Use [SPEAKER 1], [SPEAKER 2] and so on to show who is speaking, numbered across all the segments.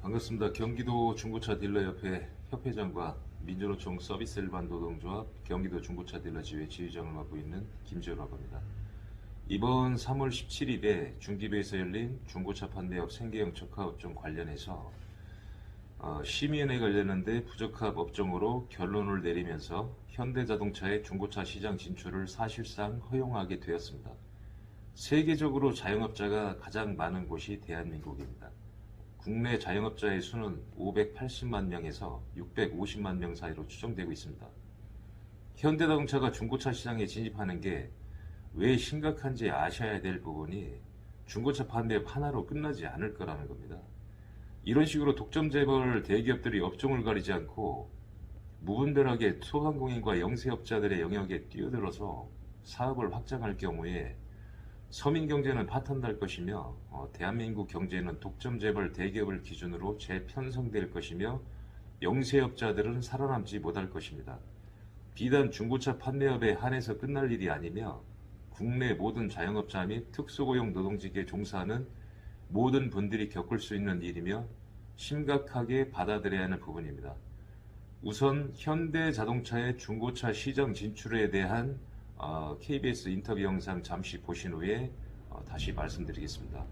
[SPEAKER 1] 반갑습니다. 경기도 중고차 딜러협회 협회장과 민주노총 서비스 일반 노동조합 경기도 중고차 딜러 지회 지휘장을 맡고 있는 김재호라고 합니다. 이번 3월 17일에 중기부에서 열린 중고차 판매업 생계형 적합업종 관련해서 심의위원회 관련한데 부적합 업종으로 결론을 내리면서 현대자동차의 중고차 시장 진출을 사실상 허용하게 되었습니다. 세계적으로 자영업자가 가장 많은 곳이 대한민국입니다. 국내 자영업자의 수는 580만 명에서 650만 명 사이로 추정되고 있습니다. 현대자동차가 중고차 시장에 진입하는 게 왜 심각한지 아셔야 될 부분이 중고차 판매업 하나로 끝나지 않을 거라는 겁니다. 이런 식으로 독점 재벌 대기업들이 업종을 가리지 않고 무분별하게 소상공인과 영세업자들의 영역에 뛰어들어서 사업을 확장할 경우에 서민 경제는 파탄날 것이며 대한민국 경제는 독점 재벌 대기업을 기준으로 재편성될 것이며 영세업자들은 살아남지 못할 것입니다. 비단 중고차 판매업에 한해서 끝날 일이 아니며 국내 모든 자영업자 및 특수고용 노동직에 종사하는 모든 분들이 겪을 수 있는 일이며 심각하게 받아들여야 하는 부분입니다. 우선 현대자동차의 중고차 시장 진출에 대한 KBS 인터뷰 영상 잠시 보신 후에 다시 말씀드리겠습니다.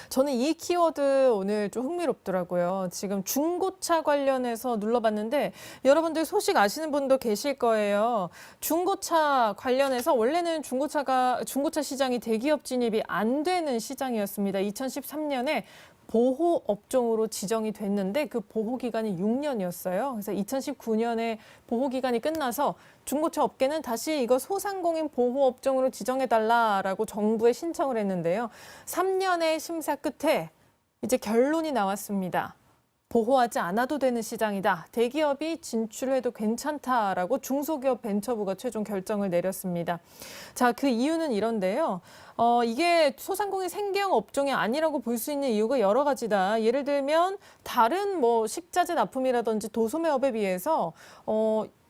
[SPEAKER 2] 저는 이 키워드 오늘 좀 흥미롭더라고요. 지금 중고차 관련해서 눌러봤는데 여러분들 소식 아시는 분도 계실 거예요. 중고차 관련해서 원래는 중고차 시장이 대기업 진입이 안 되는 시장이었습니다. 2013년에 보호 업종으로 지정이 됐는데 그 보호 기간이 6년이었어요. 그래서 2019년에 보호 기간이 끝나서 중고차 업계는 다시 이거 소상공인 보호 업종으로 지정해달라라고 정부에 신청을 했는데요. 3년의 심사 끝에 이제 결론이 나왔습니다. 보호하지 않아도 되는 시장이다. 대기업이 진출해도 괜찮다라고 중소기업 벤처부가 최종 결정을 내렸습니다. 자, 그 이유는 이런데요. 이게 소상공인 생계형 업종이 아니라고 볼 수 있는 이유가 여러 가지다. 예를 들면 다른 식자재 납품이라든지 도소매업에 비해서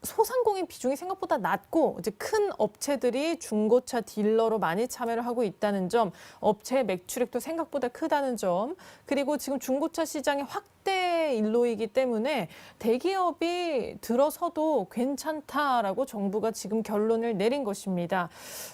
[SPEAKER 2] 소상공인 비중이 생각보다 낮고 이제 큰 업체들이 중고차 딜러로 많이 참여를 하고 있다는 점, 업체의 매출액도 생각보다 크다는 점, 그리고 지금 중고차 시장의 확대 일로이기 때문에 대기업이 들어서도 괜찮다라고 정부가 지금 결론을 내린 것입니다.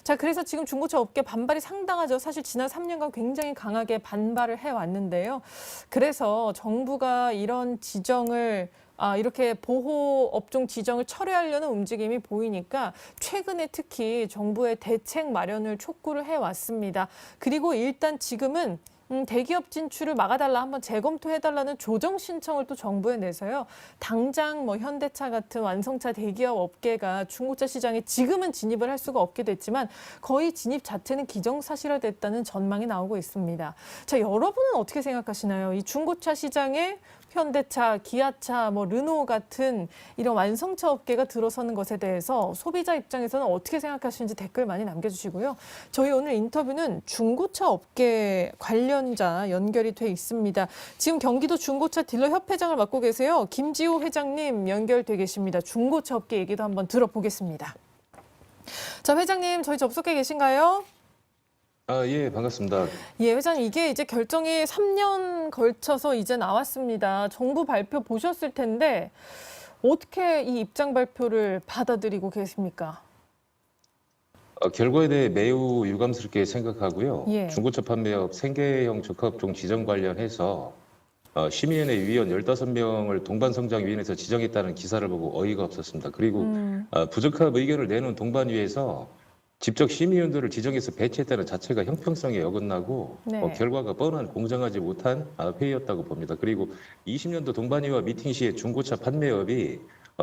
[SPEAKER 2] 자, 그래서 지금 중고차 업계 반발이 상당하죠. 사실 지난 3년간 굉장히 강하게 반발을 해왔는데요. 그래서 정부가 이런 지정을 이렇게 보호 업종 지정을 철회하려는 움직임이 보이니까 최근에 특히 정부의 대책 마련을 촉구를 해왔습니다. 그리고 일단 지금은 대기업 진출을 막아달라, 한번 재검토해달라는 조정 신청을 또 정부에 내서요. 당장 현대차 같은 완성차 대기업 업계가 중고차 시장에 지금은 진입을 할 수가 없게 됐지만 거의 진입 자체는 기정사실화됐다는 전망이 나오고 있습니다. 자, 여러분은 어떻게 생각하시나요? 이 중고차 시장에 현대차, 기아차, 르노 같은 이런 완성차 업계가 들어서는 것에 대해서 소비자 입장에서는 어떻게 생각하시는지 댓글 많이 남겨주시고요. 저희 오늘 인터뷰는 중고차 업계 관련자 연결이 돼 있습니다. 지금 경기도 중고차 딜러 협회장을 맡고 계세요. 김지호 회장님 연결돼 계십니다. 중고차 업계 얘기도 한번 들어보겠습니다. 자, 회장님 저희 접속해 계신가요?
[SPEAKER 1] 예, 반갑습니다.
[SPEAKER 2] 예, 회장님, 이게 이제 결정이 3년 걸쳐서 이제 나왔습니다. 정부 발표 보셨을 텐데 어떻게 이 입장 발표를 받아들이고 계십니까?
[SPEAKER 3] 결과에 대해 매우 유감스럽게 생각하고요.
[SPEAKER 2] 예.
[SPEAKER 3] 중고차 판매업 생계형 적합업종 지정 관련해서 심의위원회 위원 15명을 동반성장위원회에서 지정했다는 기사를 보고 어이가 없었습니다. 그리고 부적합 의견을 내놓은 동반위에서 직접 심의위원들을 지정해서 배치했다는 자체가 형평성에 어긋나고
[SPEAKER 2] 네.
[SPEAKER 3] 결과가 뻔한 공정하지 못한 회의였다고 봅니다. 그리고 20년도 동반위와 미팅 시에 중고차 판매업이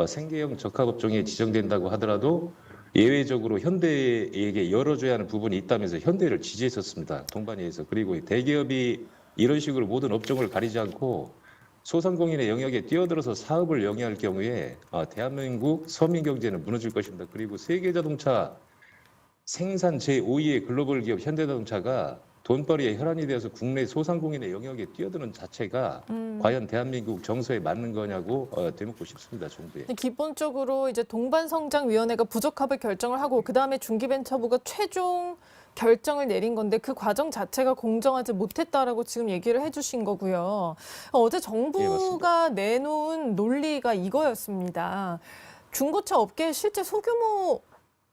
[SPEAKER 3] 생계형 적합업종에 지정된다고 하더라도 예외적으로 현대에게 열어줘야 하는 부분이 있다면서 현대를 지지했었습니다. 동반위에서. 그리고 대기업이 이런 식으로 모든 업종을 가리지 않고 소상공인의 영역에 뛰어들어서 사업을 영위할 경우에 대한민국 서민 경제는 무너질 것입니다. 그리고 세계자동차 생산 제5위의 글로벌 기업 현대자동차가 돈벌이에 혈안이 되어서 국내 소상공인의 영역에 뛰어드는 자체가 과연 대한민국 정서에 맞는 거냐고 되묻고 싶습니다, 정부에.
[SPEAKER 2] 기본적으로 이제 동반성장위원회가 부적합을 결정을 하고 그 다음에 중기벤처부가 최종 결정을 내린 건데 그 과정 자체가 공정하지 못했다라고 지금 얘기를 해주신 거고요. 어제
[SPEAKER 3] 예,
[SPEAKER 2] 정부가 내놓은 논리가 이거였습니다. 중고차 업계에 실제 소규모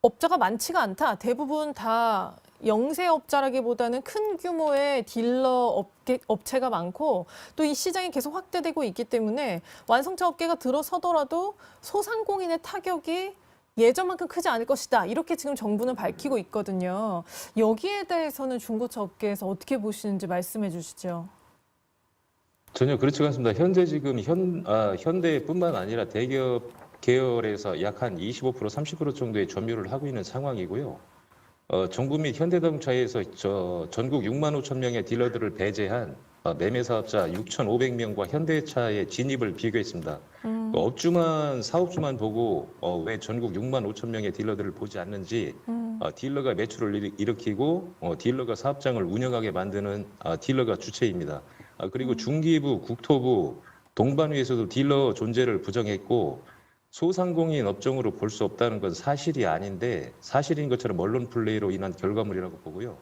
[SPEAKER 2] 업자가 많지가 않다. 대부분 다 영세업자라기보다는 큰 규모의 딜러 업체가 많고 또 이 시장이 계속 확대되고 있기 때문에 완성차 업계가 들어서더라도 소상공인의 타격이 예전만큼 크지 않을 것이다. 이렇게 지금 정부는 밝히고 있거든요. 여기에 대해서는 중고차 업계에서 어떻게 보시는지 말씀해 주시죠.
[SPEAKER 3] 전혀 그렇지 않습니다. 현재 지금 현대뿐만 아니라 대기업 계열에서 약 한 25%, 30% 정도의 점유를 하고 있는 상황이고요. 정부 및 현대자동차에서 전국 6만 5천 명의 딜러들을 배제한 매매 사업자 6,500명과 현대차의 진입을 비교했습니다. 업주만 사업주만 보고 왜 전국 6만 5천 명의 딜러들을 보지 않는지 딜러가 매출을 일으키고 딜러가 사업장을 운영하게 만드는 딜러가 주체입니다. 그리고 중기부, 국토부, 동반위에서도 딜러 존재를 부정했고 소상공인 업종으로 볼 수 없다는 건 사실이 아닌데 사실인 것처럼 언론 플레이로 인한 결과물이라고 보고요.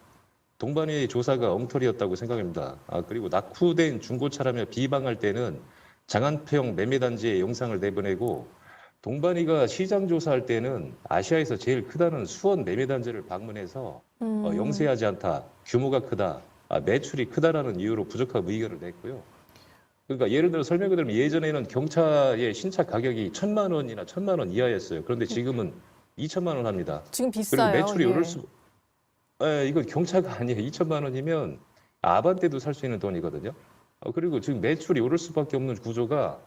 [SPEAKER 3] 동반위의 조사가 엉터리였다고 생각합니다. 그리고 낙후된 중고차라며 비방할 때는 장안평 매매단지의 영상을 내보내고 동반위가 시장 조사할 때는 아시아에서 제일 크다는 수원 매매단지를 방문해서 영세하지 않다, 규모가 크다, 매출이 크다라는 이유로 부적합 의견을 냈고요. 그러니까 예를 들어 설명을 드리면 예전에는 경차의 신차 가격이 1,000만 원이나 1,000만 원 이하였어요. 그런데 지금은 2천만 원 합니다.
[SPEAKER 2] 지금
[SPEAKER 3] 그리고
[SPEAKER 2] 비싸요.
[SPEAKER 3] 매출이
[SPEAKER 2] 예.
[SPEAKER 3] 오를 수, 이건 경차가 아니에요. 2천만 원이면 아반떼도 살 수 있는 돈이거든요. 그리고 지금 매출이 오를 수밖에 없는 구조가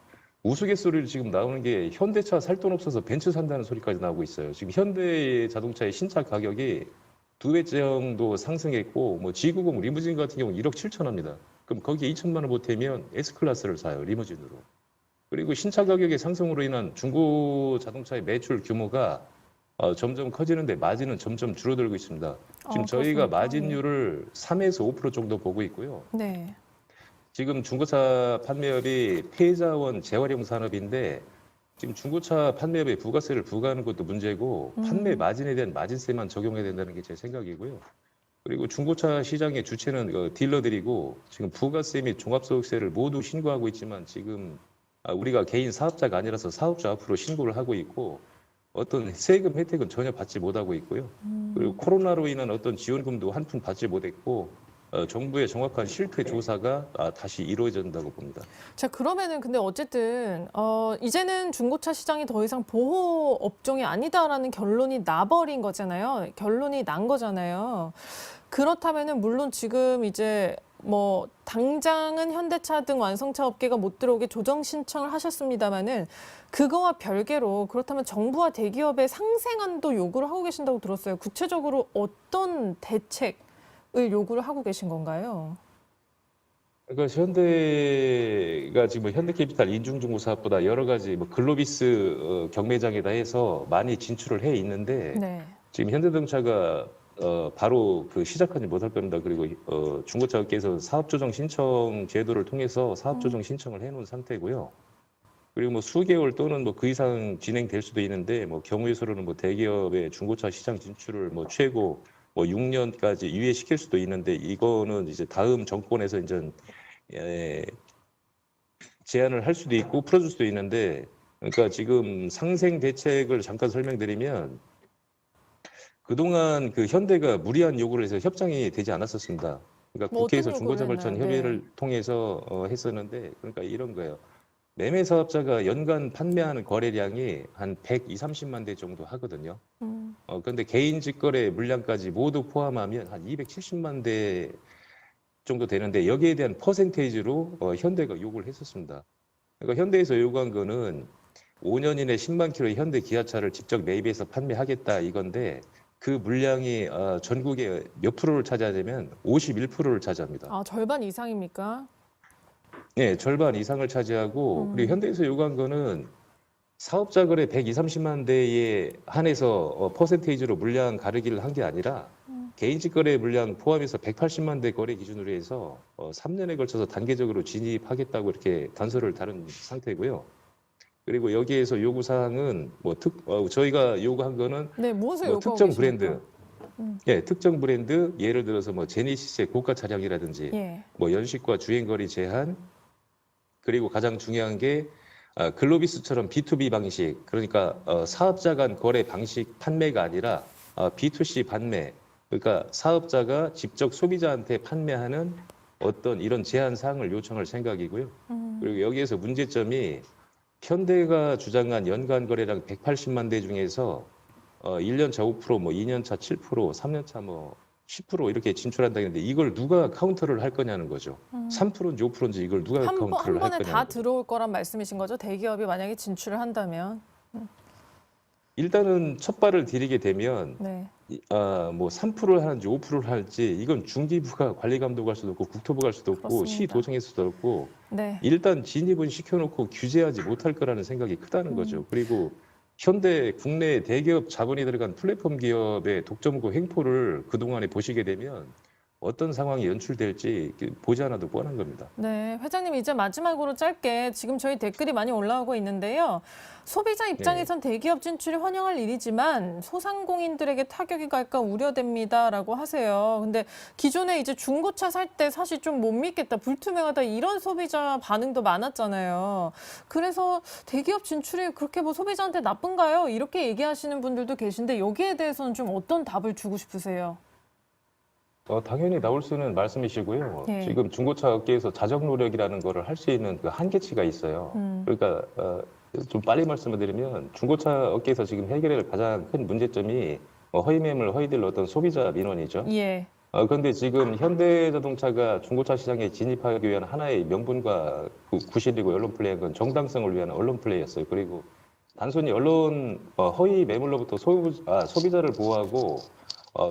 [SPEAKER 3] 우스갯소리로 지금 나오는 게 현대차 살 돈 없어서 벤츠 산다는 소리까지 나오고 있어요. 지금 현대 자동차의 신차 가격이 2배 정도 상승했고 뭐 G90 리무진 같은 경우 1억 7천합니다. 그럼 거기에 2천만 원 보태면 S클래스를 사요. 리무진으로. 그리고 신차 가격의 상승으로 인한 중고 자동차의 매출 규모가 점점 커지는데 마진은 점점 줄어들고 있습니다. 지금 저희가
[SPEAKER 2] 그렇습니까?
[SPEAKER 3] 마진율을 3에서 5% 정도 보고 있고요.
[SPEAKER 2] 네.
[SPEAKER 3] 지금 중고차 판매업이 폐자원 재활용 산업인데 지금 중고차 판매업에 부가세를 부과하는 것도 문제고 판매 마진에 대한 마진세만 적용해야 된다는 게 제 생각이고요. 그리고 중고차 시장의 주체는 딜러들이고 지금 부가세 및 종합소득세를 모두 신고하고 있지만 지금 우리가 개인 사업자가 아니라서 사업자 앞으로 신고를 하고 있고 어떤 세금 혜택은 전혀 받지 못하고 있고요. 그리고 코로나로 인한 어떤 지원금도 한 푼 받지 못했고 정부의 정확한 실태 조사가 다시 이루어진다고 봅니다.
[SPEAKER 2] 자, 그러면은 근데 어쨌든 이제는 중고차 시장이 더 이상 보호 업종이 아니다라는 결론이 나버린 거잖아요. 결론이 난 거잖아요. 그렇다면은 물론 지금 이제 뭐 당장은 현대차 등 완성차 업계가 못 들어오게 조정 신청을 하셨습니다마는 그거와 별개로 그렇다면 정부와 대기업의 상생안도 요구를 하고 계신다고 들었어요. 구체적으로 어떤 대책을 요구를 하고 계신 건가요?
[SPEAKER 3] 그러니까 현대가 지금 현대캐피탈 인중중고 사업보다 여러 가지 뭐 글로비스 경매장에다 해서 많이 진출을 해 있는데
[SPEAKER 2] 네.
[SPEAKER 3] 지금 현대자동차가 바로 그 시작하지 못할 겁니다. 그리고 중고차 업계에서 사업조정 신청 제도를 통해서 사업조정 신청을 해놓은 상태고요. 그리고 뭐 수개월 또는 뭐 그 이상 진행될 수도 있는데 뭐 경우의 수로는 뭐 대기업의 중고차 시장 진출을 뭐 최고 뭐 6년까지 유예시킬 수도 있는데 이거는 이제 다음 정권에서 이제 제안을 할 수도 있고 풀어줄 수도 있는데 그러니까 지금 상생 대책을 잠깐 설명드리면 그동안 그 현대가 무리한 요구를 해서 협상이 되지 않았었습니다. 그러니까
[SPEAKER 2] 뭐
[SPEAKER 3] 국회에서
[SPEAKER 2] 어떤
[SPEAKER 3] 중고차
[SPEAKER 2] 요구를
[SPEAKER 3] 발전
[SPEAKER 2] 했나요?
[SPEAKER 3] 협의를
[SPEAKER 2] 네.
[SPEAKER 3] 통해서 했었는데 그러니까 이런 거예요. 매매 사업자가 연간 판매하는 거래량이 한 120~30만 대 정도 하거든요. 그런데 개인 직거래 물량까지 모두 포함하면 한 270만 대 정도 되는데 여기에 대한 퍼센테이지로 현대가 요구를 했었습니다. 그러니까 현대에서 요구한 거는 5년 이내 10만 킬로의 현대 기아차를 직접 매입해서 판매하겠다 이건데 그 물량이 전국에 몇 프로를 차지하냐면 51%를 차지합니다.
[SPEAKER 2] 아, 절반 이상입니까?
[SPEAKER 3] 네, 절반 이상을 차지하고 그리고 현대에서 요구한 거는 사업자 거래 120~30만 대에 한해서 퍼센테이지로 물량 가르기를 한 게 아니라 개인직 거래 물량 포함해서 180만 대 거래 기준으로 해서 3년에 걸쳐서 단계적으로 진입하겠다고 이렇게 단서를 다룬 상태고요. 그리고 여기에서 요구 사항은 뭐 저희가 요구한 거는
[SPEAKER 2] 네, 무엇을
[SPEAKER 3] 뭐
[SPEAKER 2] 요구하고
[SPEAKER 3] 특정
[SPEAKER 2] 계십니까?
[SPEAKER 3] 브랜드, 예, 특정 브랜드 예를 들어서 뭐 제네시스의 고가 차량이라든지
[SPEAKER 2] 예.
[SPEAKER 3] 뭐 연식과 주행거리 제한 그리고 가장 중요한 게 글로비스처럼 B2B 방식 그러니까 사업자 간 거래 방식 판매가 아니라 B2C 판매 그러니까 사업자가 직접 소비자한테 판매하는 어떤 이런 제한 사항을 요청할 생각이고요. 그리고 여기에서 문제점이 현대가 주장한 연간 거래량 180만 대 중에서 1년 차 5%, 뭐 2년 차 7%, 3년 차 뭐 10% 이렇게 진출한다는데 이걸 누가 카운터를 할 거냐는 거죠. 3%인지 5%인지 이걸 누가
[SPEAKER 2] 한
[SPEAKER 3] 카운터를 할
[SPEAKER 2] 번에
[SPEAKER 3] 거냐는
[SPEAKER 2] 다
[SPEAKER 3] 거죠.
[SPEAKER 2] 들어올 거란 말씀이신 거죠? 대기업이 만약에 진출을 한다면.
[SPEAKER 3] 일단은 첫 발을 디디게 되면
[SPEAKER 2] 네.
[SPEAKER 3] 뭐 3%를 하는지 5%를 할지 이건 중기부가 관리 감독할 수도 없고 국토부가 할 수도 없고 시
[SPEAKER 2] 그렇습니다.
[SPEAKER 3] 도정할 수도 없고
[SPEAKER 2] 네.
[SPEAKER 3] 일단 진입은 시켜놓고 규제하지 못할 거라는 생각이 크다는 거죠. 그리고 현대 국내 대기업 자본이 들어간 플랫폼 기업의 독점고 횡포를 그동안에 보시게 되면 어떤 상황이 연출될지 보지 않아도 뻔한 겁니다.
[SPEAKER 2] 네, 회장님 이제 마지막으로 짧게 지금 저희 댓글이 많이 올라오고 있는데요. 소비자 입장에선 대기업 진출이 환영할 일이지만 소상공인들에게 타격이 갈까 우려됩니다라고 하세요. 근데 기존에 이제 중고차 살 때 사실 좀 못 믿겠다, 불투명하다 이런 소비자 반응도 많았잖아요. 그래서 대기업 진출이 그렇게 뭐 소비자한테 나쁜가요? 이렇게 얘기하시는 분들도 계신데 여기에 대해서는 좀 어떤 답을 주고 싶으세요?
[SPEAKER 3] 당연히 나올 수 있는 말씀이시고요.
[SPEAKER 2] 예.
[SPEAKER 3] 지금 중고차 업계에서 자정 노력이라는 거를 할 수 있는 그 한계치가 있어요. 그러니까 좀 빨리 말씀을 드리면 중고차 업계에서 지금 해결해야 할 가장 큰 문제점이 허위 매물, 허위 딜러 어떤 소비자 민원이죠.
[SPEAKER 2] 예.
[SPEAKER 3] 그런데 지금 현대자동차가 중고차 시장에 진입하기 위한 하나의 명분과 구실이고 언론 플레이한 건 정당성을 위한 언론 플레이였어요. 그리고 단순히 언론 허위 매물로부터 소비자를 보호하고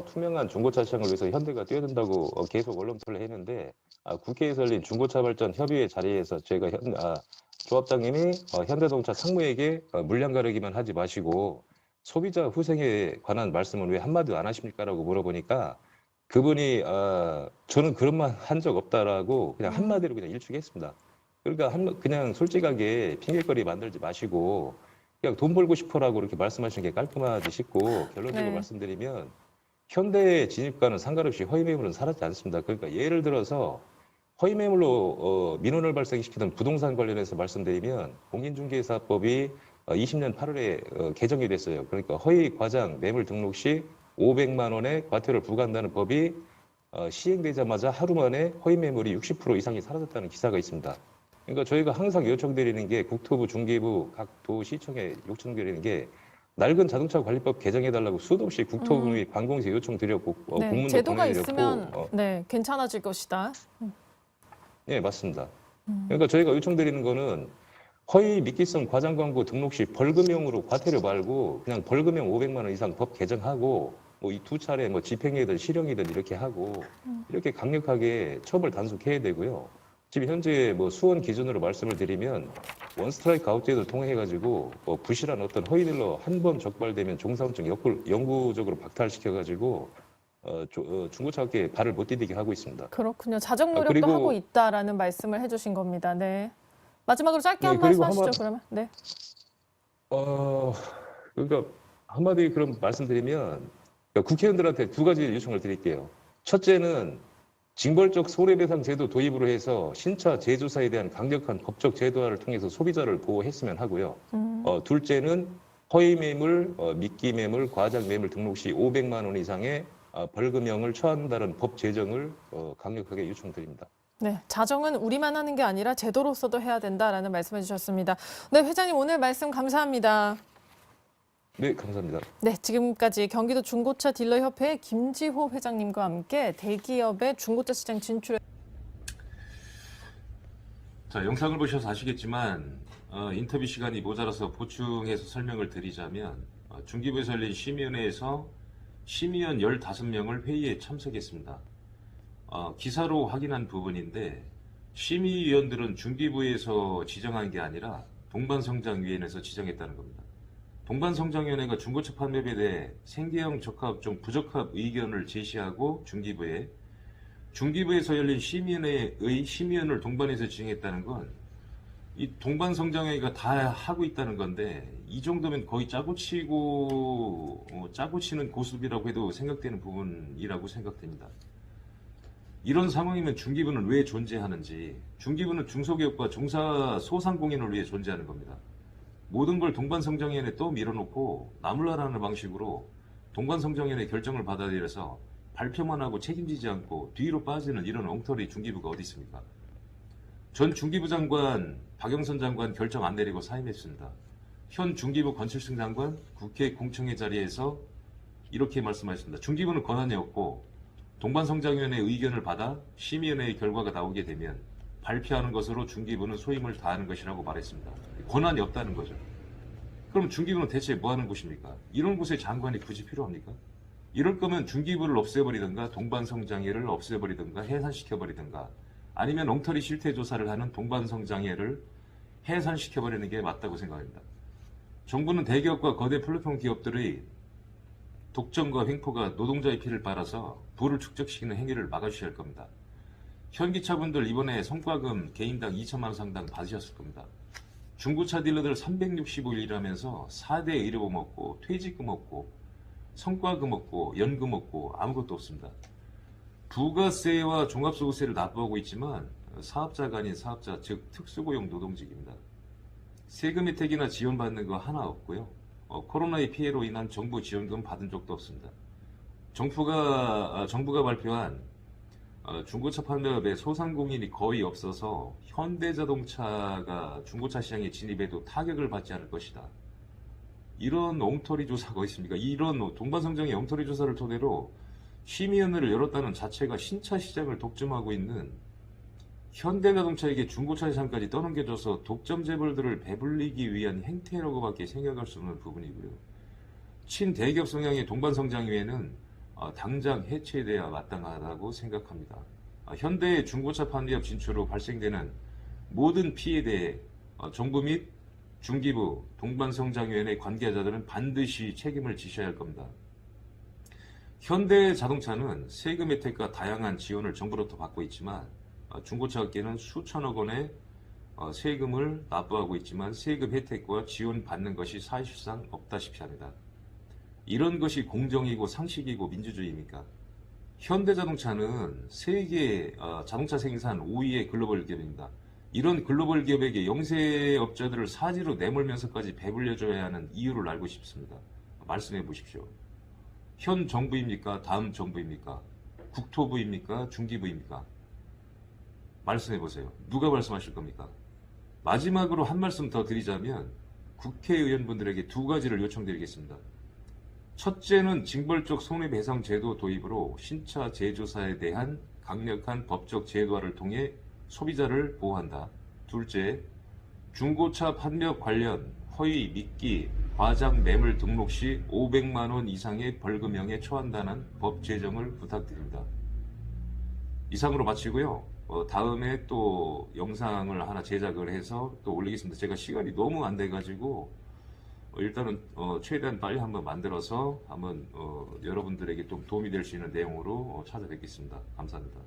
[SPEAKER 3] 투명한 중고차 시장을 위해서 현대가 뛰어든다고 계속 언론 플레이 했는데 국회에서 열린 중고차 발전 협의회 자리에서 제가 조합장님이 현대자동차 상무에게 물량 가르기만 하지 마시고 소비자 후생에 관한 말씀은 왜 한마디도 안 하십니까라고 물어보니까 그분이 저는 그런 말 한 적 없다라고 그냥 한마디로 그냥 일축했습니다. 그러니까 그냥 솔직하게 핑계거리 만들지 마시고 그냥 돈 벌고 싶어라고 이렇게 말씀하시는 게 깔끔하지 싶고 결론적으로
[SPEAKER 2] 네.
[SPEAKER 3] 말씀드리면 현대 진입과는 상관없이 허위 매물은 사라지지 않습니다. 그러니까 예를 들어서 허위 매물로 민원을 발생시키는 부동산 관련해서 말씀드리면 공인중개사법이 20년 8월에 개정이 됐어요. 그러니까 허위 과장 매물 등록 시 500만 원의 과태료를 부과한다는 법이 시행되자마자 하루 만에 허위 매물이 60% 이상이 사라졌다는 기사가 있습니다. 그러니까 저희가 항상 요청드리는 게 국토부, 중기부, 각 도시청에 요청드리는 게 낡은 자동차 관리법 개정해달라고 수도 없이 국토부 및 관공서 요청드렸고
[SPEAKER 2] 네,
[SPEAKER 3] 공문도
[SPEAKER 2] 제도가
[SPEAKER 3] 보내드렸고
[SPEAKER 2] 있으면 네, 괜찮아질 것이다.
[SPEAKER 3] 네, 맞습니다. 그러니까 저희가 요청드리는 거는 허위 미끼성 과장 광고 등록 시 벌금형으로 과태료 말고 그냥 벌금형 500만 원 이상 법 개정하고 뭐 이 2차례 뭐 집행이든 실형이든 이렇게 하고 이렇게 강력하게 처벌 단속해야 되고요. 지금 현재 뭐 수원 기준으로 말씀을 드리면 원스트라이크 아웃제도를 통해 가지고 부실한 어떤 허위들로 한 번 적발되면 종사원증 영구적으로 박탈시켜 가지고 중고차 업계에 발을 못 디디게 하고 있습니다.
[SPEAKER 2] 그렇군요. 자정 노력도
[SPEAKER 3] 그리고-
[SPEAKER 2] 하고 있다라는 말씀을 해주신 겁니다. 네. 마지막으로 짧게
[SPEAKER 3] 네,
[SPEAKER 2] 한
[SPEAKER 3] 그리고
[SPEAKER 2] 말씀 하시죠. 그러면 네.
[SPEAKER 3] 그러니까 한마디 그럼 말씀드리면 그러니까 국회의원들한테 두 가지 요청을 드릴게요. 첫째는 징벌적 손해배상 제도 도입으로 해서 신차 제조사에 대한 강력한 법적 제도화를 통해서 소비자를 보호했으면 하고요. 둘째는 허위 매물, 미끼 매물, 과장 매물 등록 시 500만 원 이상의 벌금형을 처한다는 법 제정을 강력하게 요청드립니다.
[SPEAKER 2] 네, 자정은 우리만 하는 게 아니라 제도로서도 해야 된다라는 말씀해 주셨습니다. 네, 회장님 오늘 말씀 감사합니다.
[SPEAKER 3] 네, 감사합니다.
[SPEAKER 2] 네, 지금까지 경기도 중고차 딜러협회 김지호 회장님과 함께 대기업의 중고차 시장 진출에
[SPEAKER 1] 자, 영상을 보셔서 아시겠지만 인터뷰 시간이 모자라서 보충해서 설명을 드리자면 중기부에서 열린 심의위원회에서 심의위원 15명을 회의에 참석했습니다. 기사로 확인한 부분인데 심의위원들은 중기부에서 지정한 게 아니라 동반성장위원회에서 지정했다는 겁니다. 동반성장위원회가 중고차 판매에 대해 생계형 적합종 부적합 의견을 제시하고 중기부에서 열린 심의위원회의 심의위원을 동반해서 지정했다는 건 이 동반성장회가 다 하고 있다는 건데 이 정도면 거의 짜고 치는 고수비라고 해도 생각되는 부분이라고 생각됩니다. 이런 상황이면 중기부는 왜 존재하는지, 중기부는 중소기업과 소상공인을 위해 존재하는 겁니다. 모든 걸 동반성장위원회에 또 밀어놓고 나몰라라는 방식으로 동반성장위원회 결정을 받아들여서 발표만 하고 책임지지 않고 뒤로 빠지는 이런 엉터리 중기부가 어디 있습니까? 전 중기부 장관 박영선 장관 결정 안 내리고 사임했습니다. 현 중기부 권칠승 장관 국회 공청회 자리에서 이렇게 말씀하셨습니다. 중기부는 권한이 없고 동반성장위원회 의견을 받아 심의위원회의 결과가 나오게 되면 발표하는 것으로 중기부는 소임을 다하는 것이라고 말했습니다. 권한이 없다는 거죠. 그럼 중기부는 대체 뭐 하는 곳입니까? 이런 곳에 장관이 굳이 필요합니까? 이럴 거면 중기부를 없애버리든가 동반성장회를 없애버리든가 해산시켜버리든가 아니면 엉터리 실태조사를 하는 동반성장회를 해산시켜버리는 게 맞다고 생각합니다. 정부는 대기업과 거대 플랫폼 기업들의 독점과 횡포가 노동자의 피를 빨아서 부를 축적시키는 행위를 막아주셔야 할 겁니다. 현기차분들 이번에 성과금 개인당 2천만 원 상당 받으셨을 겁니다. 중고차 딜러들 365일 일하면서 4대 의료보험 없고 퇴직금 없고 성과금 없고 연금 없고 아무것도 없습니다. 부가세와 종합소득세를 납부하고 있지만 사업자가 아닌 사업자, 즉 특수고용 노동직입니다. 세금 혜택이나 지원받는 거 하나 없고요. 코로나의 피해로 인한 정부 지원금 받은 적도 없습니다. 정부가 발표한 중고차 판매업에 소상공인이 거의 없어서 현대자동차가 중고차 시장에 진입해도 타격을 받지 않을 것이다. 이런 엉터리 조사가 어디 있습니까? 이런 동반성장의 엉터리 조사를 토대로 심의위원회를 열었다는 자체가 신차 시장을 독점하고 있는 현대자동차에게 중고차 시장까지 떠넘겨줘서 독점 재벌들을 배불리기 위한 행태라고밖에 생각할 수 없는 부분이고요. 친대기업 성향의 동반성장위회는 당장 해체돼야 마땅하다고 생각합니다. 현대의 중고차 판매업 진출로 발생되는 모든 피해에 대해 정부 및 중기부, 동반성장위원회 관계자들은 반드시 책임을 지셔야 할 겁니다. 현대자동차는 세금 혜택과 다양한 지원을 정부로부터 받고 있지만 중고차 업계는 수천억 원의 세금을 납부하고 있지만 세금 혜택과 지원 받는 것이 사실상 없다시피 합니다. 이런 것이 공정이고 상식이고 민주주의입니까? 현대자동차는 세계 자동차 생산 5위의 글로벌 기업입니다. 이런 글로벌 기업에게 영세업자들을 사지로 내몰면서까지 배불려줘야 하는 이유를 알고 싶습니다. 말씀해 보십시오. 현 정부입니까? 다음 정부입니까? 국토부입니까? 중기부입니까? 말씀해 보세요. 누가 말씀하실 겁니까? 마지막으로 한 말씀 더 드리자면 국회의원분들에게 두 가지를 요청드리겠습니다. 첫째는 징벌적 손해배상 제도 도입으로 신차 제조사에 대한 강력한 법적 제도화를 통해 소비자를 보호한다. 둘째, 중고차 판매업 관련 허위, 미끼, 과장 매물 등록 시 500만 원 이상의 벌금형에 처한다는 법 제정을 부탁드립니다. 이상으로 마치고요. 다음에 또 영상을 하나 제작을 해서 또 올리겠습니다. 제가 시간이 너무 안 돼가지고 일단은 최대한 빨리 한번 만들어서 한번 여러분들에게 좀 도움이 될 수 있는 내용으로 찾아뵙겠습니다. 감사합니다.